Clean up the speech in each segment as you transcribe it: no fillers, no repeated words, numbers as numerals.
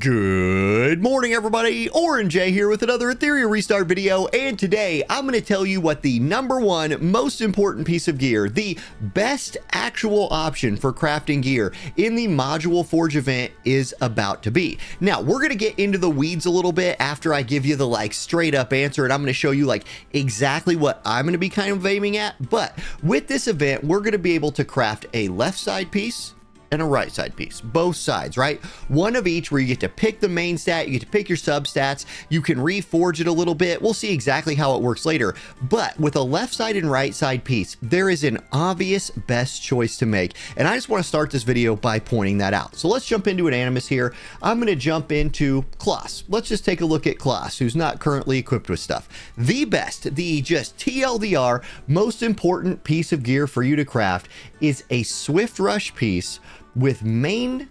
Good morning, everybody. Orange J here with another Etheria restart video, and today I'm going to tell you what the #1 most important piece of gear, the best actual option for crafting gear in the Module Forge event is about to be. Now, we're going to get into the weeds a little bit after I give you the straight up answer, and I'm going to show you exactly what I'm going to be kind of aiming at. But with this event, we're going to be able to craft a left side piece and a right side piece, both sides, right? One of each, where you get to pick the main stat, you get to pick your substats, you can reforge it a little bit. We'll see exactly how it works later. But with a left side and right side piece, there is an obvious best choice to make. And I just want to start this video by pointing that out. So let's jump into an animus here. I'm going to jump into Klaus. Let's just take a look at Klaus, who's not currently equipped with stuff. The best, the just TLDR, most important piece of gear for you to craft is a Swift Rush piece with main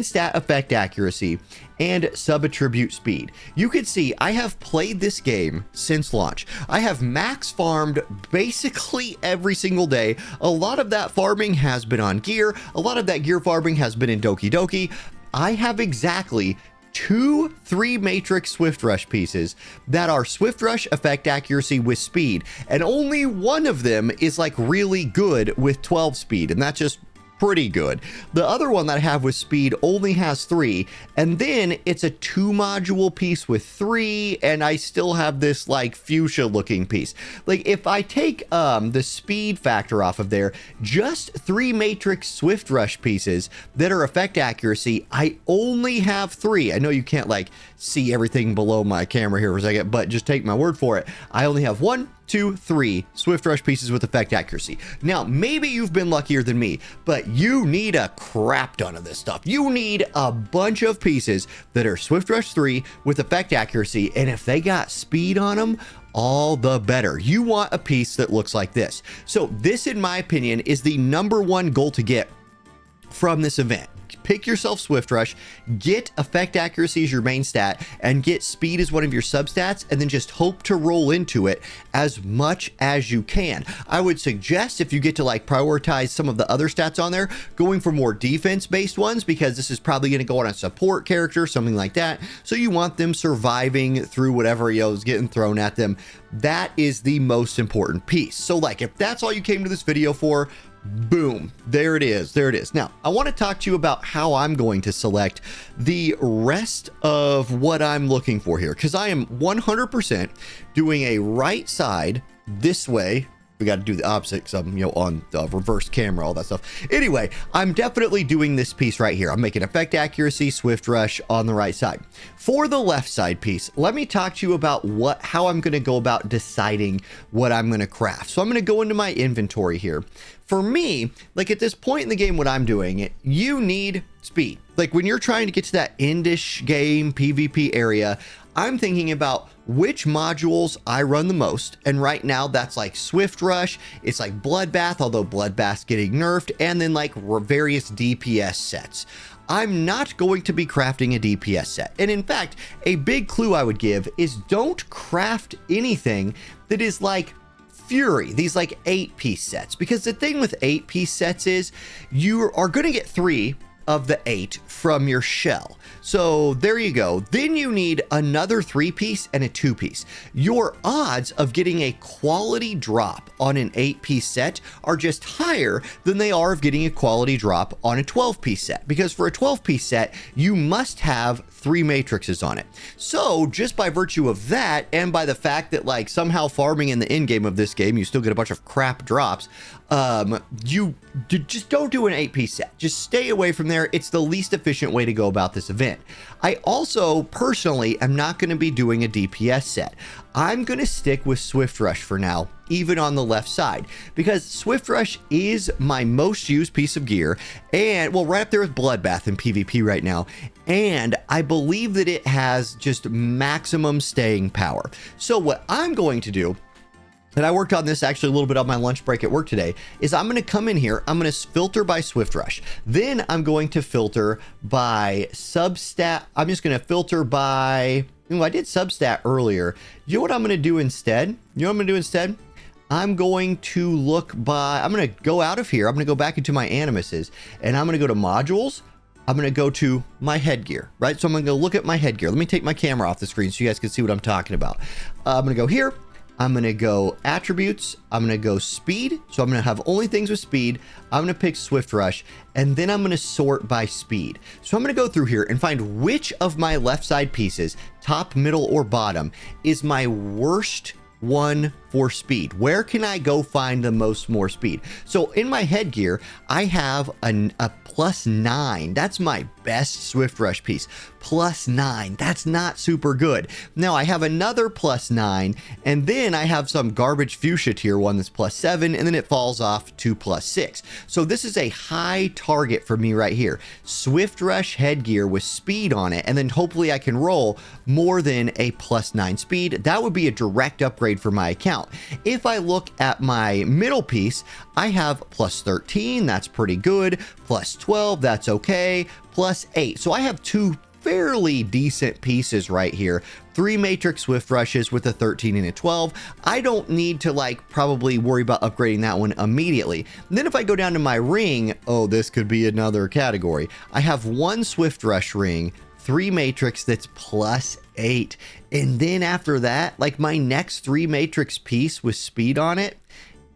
stat effect accuracy and sub attribute speed. You can see I have played this game since launch. I have max farmed basically every single day. A lot of that farming has been on gear. A lot of that gear farming has been in Doki Doki. I have exactly 2 3 matrix Swift Rush pieces that are Swift Rush effect accuracy with speed, and only one of them is really good with 12 speed, and that's just pretty good. The other one that I have with speed only has 3, and then it's a 2 module piece with 3, and I still have this fuchsia looking piece. If I take the speed factor off of there, just 3 matrix Swift Rush pieces that are effect accuracy, I only have 3. I know you can't see everything below my camera here for a second, but just take my word for it. I only have 1, 2, 3 Swift Rush pieces with effect accuracy. Now, maybe you've been luckier than me, but you need a crap ton of this stuff. You need a bunch of pieces that are Swift Rush 3 with effect accuracy, and if they got speed on them, all the better. You want a piece that looks like this. So this, in my opinion, is the #1 goal to get from this event. Pick yourself Swift Rush, get effect accuracy as your main stat, and get speed as one of your substats, and then just hope to roll into it as much as you can. I would suggest, if you get to prioritize some of the other stats on there, going for more defense-based ones, because this is probably going to go on a support character, something like that. So you want them surviving through whatever is getting thrown at them. That is the most important piece. So if that's all you came to this video for, boom, there it is. Now, I want to talk to you about how I'm going to select the rest of what I'm looking for here, because I am 100% doing a right side this way. We got to do the opposite because I'm, on the reverse camera, all that stuff. Anyway, I'm definitely doing this piece right here. I'm making effect accuracy, Swift Rush on the right side. For the left side piece, let me talk to you about how I'm going to go about deciding what I'm going to craft. So I'm going to go into my inventory here. For me, at this point in the game, what I'm doing, you need speed. When you're trying to get to that endish game PvP area, I'm thinking about which modules I run the most, and right now that's Swift Rush, it's Bloodbath, although Bloodbath's getting nerfed, and then various DPS sets. I'm not going to be crafting a DPS set, and in fact, a big clue I would give is don't craft anything that is Fury, these 8-piece sets, because the thing with 8-piece sets is you are going to get 3 of the 8 from your shell. So there you go. Then you need another 3-piece and a 2-piece. Your odds of getting a quality drop on an 8-piece set are just higher than they are of getting a quality drop on a 12-piece set, because for a 12-piece set, you must have 3 matrices on it. So just by virtue of that, and by the fact that somehow farming in the end game of this game, you still get a bunch of crap drops, you just don't do an 8-piece set. Just stay away from there. It's the least efficient way to go about this event. I also personally am not going to be doing a DPS set. I'm going to stick with Swift Rush for now, even on the left side, because Swift Rush is my most used piece of gear, and right up there with Bloodbath in PvP right now, and I believe that it has just maximum staying power. So what I'm going to do, and I worked on this actually a little bit on my lunch break at work today, is I'm going to come in here, I'm going to filter by Swift Rush. Then I'm going to filter by substat. I'm just going to filter by, I did substat earlier. You know what I'm going to do instead? I'm going to look by, I'm going to go out of here. I'm going to go back into my animuses, and I'm going to go to modules. I'm going to go to my headgear, right? So I'm going to go look at my headgear. Let me take my camera off the screen so you guys can see what I'm talking about. I'm going to go here. I'm going to go attributes. I'm going to go speed. So I'm going to have only things with speed. I'm going to pick Swift Rush, and then I'm going to sort by speed. So I'm going to go through here and find which of my left side pieces, top, middle, or bottom, is my worst one for speed. Where can I go find the most more speed? So in my headgear, I have a +9. That's my best Swift Rush piece. +9. That's not super good. Now I have another +9, and then I have some garbage fuchsia tier one that's +7, and then it falls off to +6. So this is a high target for me right here. Swift Rush headgear with speed on it, and then hopefully I can roll more than a +9 speed. That would be a direct upgrade for my account. If I look at my middle piece, I have +13, that's pretty good, +12, that's okay, +8. So I have two fairly decent pieces right here. 3 matrix Swift Rushes with a 13 and a 12. I don't need to probably worry about upgrading that one immediately. And then if I go down to my ring, oh, this could be another category. I have 1 Swift Rush ring, 3 matrix that's +8. And then after that, my next 3 matrix piece with speed on it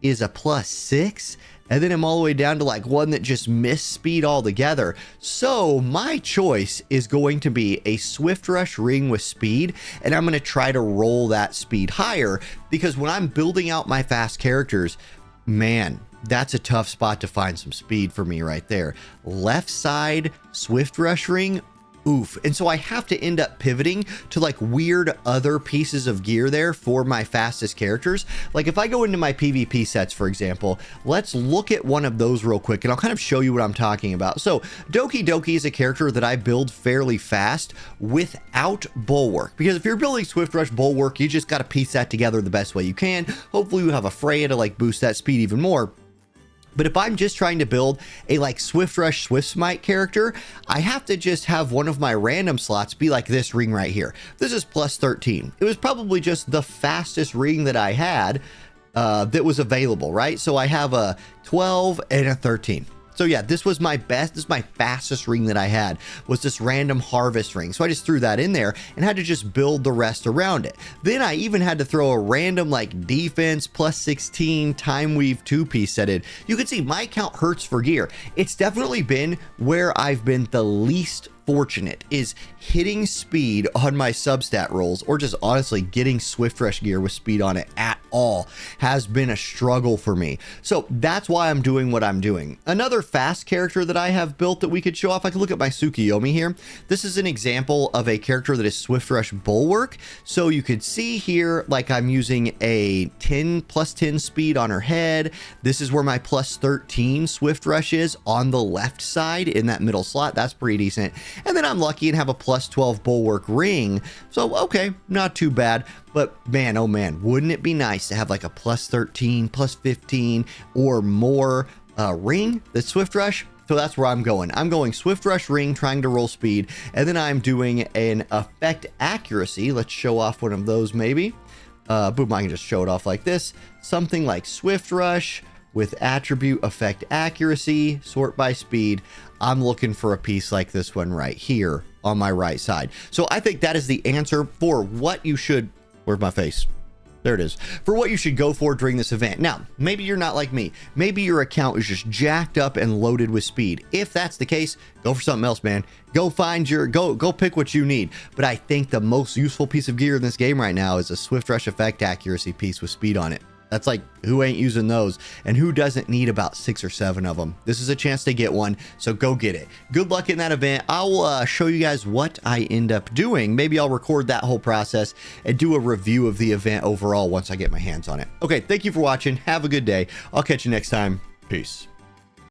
is a +6. And then I'm all the way down to one that just missed speed altogether. So my choice is going to be a Swift Rush ring with speed, and I'm going to try to roll that speed higher, because when I'm building out my fast characters, man, that's a tough spot to find some speed for me right there. Left side Swift Rush ring, oof. And so I have to end up pivoting to weird other pieces of gear there for my fastest characters. If I go into my PvP sets, for example, let's look at one of those real quick, and I'll kind of show you what I'm talking about. So Doki Doki is a character that I build fairly fast without Bulwark, because if you're building Swift Rush Bulwark, you just got to piece that together the best way you can. Hopefully you have a Freya to boost that speed even more. But if I'm just trying to build a Swift Rush Swift Smite character, I have to just have one of my random slots be this ring right here. This is +13. It was probably just the fastest ring that I had that was available, right? So I have a 12 and a 13. So yeah, this was my best, this is my fastest ring that I had, was this random harvest ring. So I just threw that in there and had to just build the rest around it. Then I even had to throw a random defense +16 time weave 2-piece set in. You can see my account hurts for gear. It's definitely been where I've been the least fortunate, is hitting speed on my substat rolls, or just honestly getting Swift Rush gear with speed on it at all has been a struggle for me. So that's why I'm doing what I'm doing. Another fast character that I have built that we could show off, I can look at my Tsukiyomi here. This is an example of a character that is Swift Rush Bulwark. So you could see here, I'm using a +10 speed on her head. This is where my +13 Swift Rush is on the left side in that middle slot. That's pretty decent. And then I'm lucky and have a +12 Bulwark ring. So, okay, not too bad. But man, oh man, wouldn't it be nice to have a +13, +15 or more ring that's Swift Rush? So that's where I'm going. I'm going Swift Rush ring, trying to roll speed. And then I'm doing an effect accuracy. Let's show off one of those maybe. Boom, I can just show it off like this. Something like Swift Rush with attribute effect accuracy, sort by speed. I'm looking for a piece like this one right here on my right side. So I think that is the answer for what you should, where's my face? There it is. For what you should go for during this event. Now, maybe you're not like me. Maybe your account is just jacked up and loaded with speed. If that's the case, go for something else, man. Go find your, go pick what you need. But I think the most useful piece of gear in this game right now is a Swift Rush effect accuracy piece with speed on it. That's who ain't using those, and who doesn't need about 6 or 7 of them? This is a chance to get one, so go get it. Good luck in that event. I'll show you guys what I end up doing. Maybe I'll record that whole process and do a review of the event overall once I get my hands on it. Okay, thank you for watching. Have a good day. I'll catch you next time. Peace.